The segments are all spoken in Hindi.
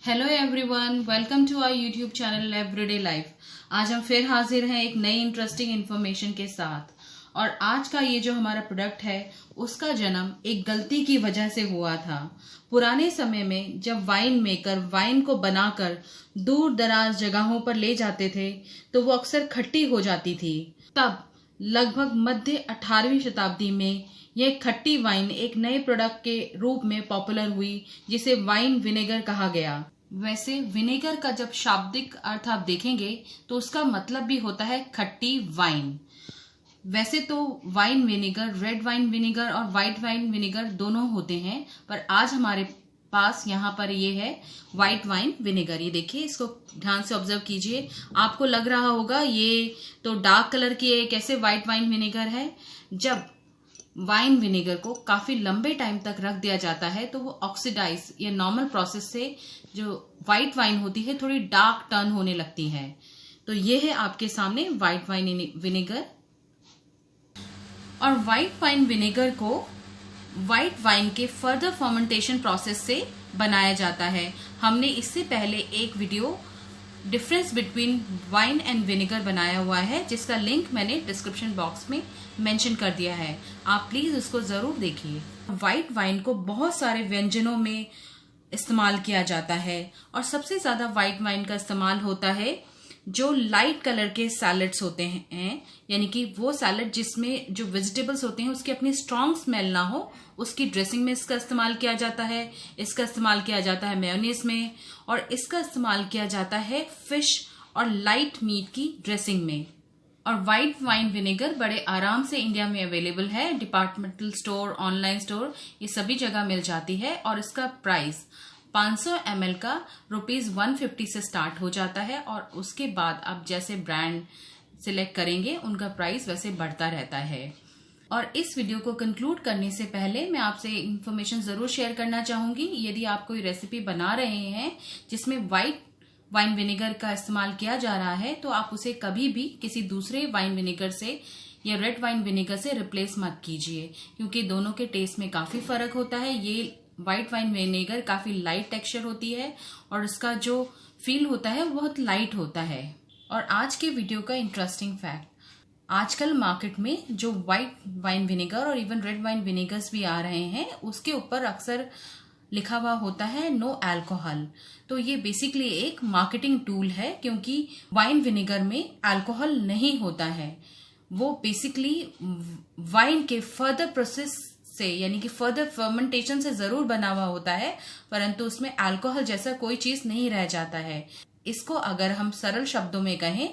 Hello everyone, welcome to our YouTube channel everyday life. आज हम फिर हाजिर हैं एक नई इंटरेस्टिंग इन्फॉर्मेशन के साथ। और आज का ये जो हमारा प्रोडक्ट है उसका जन्म एक गलती की वजह से हुआ था। पुराने समय में जब वाइन मेकर वाइन को बनाकर दूर दराज जगहों पर ले जाते थे तो वो अक्सर खट्टी हो जाती थी। तब लगभग मध्य 18वीं शताब्दी में यह खट्टी वाइन एक नए प्रोडक्ट के रूप में पॉपुलर हुई जिसे वाइन विनेगर कहा गया। वैसे विनेगर का जब शाब्दिक अर्थ आप देखेंगे तो उसका मतलब भी होता है खट्टी वाइन। वैसे तो wine vinegar, red wine vinegar और व्हाइट वाइन विनेगर दोनों होते हैं, पर आज हमारे पास यहाँ पर ये है व्हाइट वाइन विनेगर। ये देखिए, इसको ध्यान से ऑब्जर्व कीजिए। आपको लग रहा होगा ये तो डार्क कलर की कैसे व्हाइट वाइन विनेगर है। जब वाइन विनेगर को काफी लंबे टाइम तक रख दिया जाता है तो वो ऑक्सीडाइज या नॉर्मल प्रोसेस से जो व्हाइट वाइन होती है थोड़ी डार्क टर्न होने लगती है। तो ये है आपके सामने व्हाइट वाइन विनेगर। और व्हाइट वाइन विनेगर को व्हाइट वाइन के फर्दर फर्मेंटेशन प्रोसेस से बनाया जाता है। हमने इससे पहले एक video difference between wine and vinegar बनाया हुआ है, जिसका लिंक मैंने डिस्क्रिप्शन बॉक्स में मेंशन कर दिया है। आप प्लीज उसको जरूर देखिए। व्हाइट वाइन को बहुत सारे व्यंजनों में इस्तेमाल किया जाता है और सबसे ज्यादा व्हाइट वाइन का इस्तेमाल होता है जो लाइट कलर के सैलड्स होते हैं, यानी कि वो सैलड जिसमें जो वेजिटेबल्स होते हैं उसकी अपनी स्ट्रॉन्ग स्मेल ना हो, उसकी ड्रेसिंग में इसका इस्तेमाल किया जाता है। इसका इस्तेमाल किया जाता है मेयोनीज में, और इसका इस्तेमाल किया जाता है फिश और लाइट मीट की ड्रेसिंग में। और व्हाइट वाइन विनेगर बड़े आराम से इंडिया में अवेलेबल है। डिपार्टमेंटल स्टोर, ऑनलाइन स्टोर, ये सभी जगह मिल जाती है। और इसका प्राइस 500 ml का ₹150 से स्टार्ट हो जाता है, और उसके बाद आप जैसे ब्रांड सिलेक्ट करेंगे उनका प्राइस वैसे बढ़ता रहता है। और इस वीडियो को कंक्लूड करने से पहले मैं आपसे इन्फॉर्मेशन जरूर शेयर करना चाहूंगी। यदि आप कोई रेसिपी बना रहे हैं जिसमें व्हाइट वाइन विनेगर का इस्तेमाल किया जा रहा है तो आप उसे कभी भी किसी दूसरे वाइन विनेगर से या रेड वाइन विनेगर से रिप्लेस मत कीजिए, क्योंकि दोनों के टेस्ट में काफी फर्क होता है। ये व्हाइट वाइन विनेगर काफी लाइट टेक्सचर होती है और इसका जो फील होता है वो बहुत लाइट होता है। और आज के वीडियो का इंटरेस्टिंग फैक्ट, आजकल मार्केट में जो व्हाइट वाइन विनेगर और इवन रेड वाइन विनेगर्स भी आ रहे हैं उसके ऊपर अक्सर लिखा हुआ होता है नो अल्कोहल। तो ये बेसिकली एक मार्केटिंग टूल है, क्योंकि वाइन विनेगर में अल्कोहल नहीं होता है। वो बेसिकली वाइन के फर्दर प्रोसेस से, यानी कि फर्दर फर्मेंटेशन से जरूर बना हुआ होता है, परंतु उसमें अल्कोहल जैसा कोई चीज नहीं रह जाता है। इसको अगर हम सरल शब्दों में कहें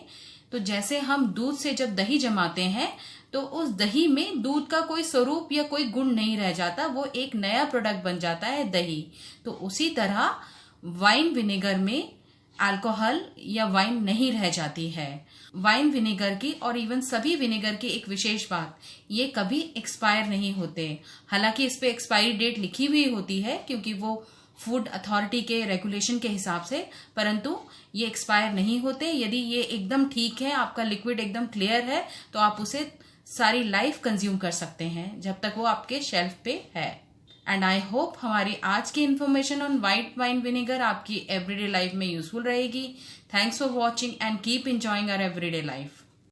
तो जैसे हम दूध से जब दही जमाते हैं तो उस दही में दूध का कोई स्वरूप या कोई गुण नहीं रह जाता, वो एक नया प्रोडक्ट बन जाता है दही। तो उसी तरह वाइन विनेगर में अल्कोहल या वाइन नहीं रह जाती है। वाइन विनेगर की और इवन सभी विनेगर की एक विशेष बात, ये कभी एक्सपायर नहीं होते। हालांकि इस पे एक्सपायरी डेट लिखी हुई होती है क्योंकि वो फूड अथॉरिटी के रेगुलेशन के हिसाब से, परंतु ये एक्सपायर नहीं होते। यदि ये एकदम ठीक है, आपका लिक्विड एकदम क्लियर है, तो आप उसे सारी लाइफ कंज्यूम कर सकते हैं जब तक वो आपके शेल्फ पे है। एंड आई होप हमारी आज की information on white wine vinegar आपकी एवरीडे लाइफ में यूजफुल रहेगी। Thanks for watching and keep enjoying our everyday life.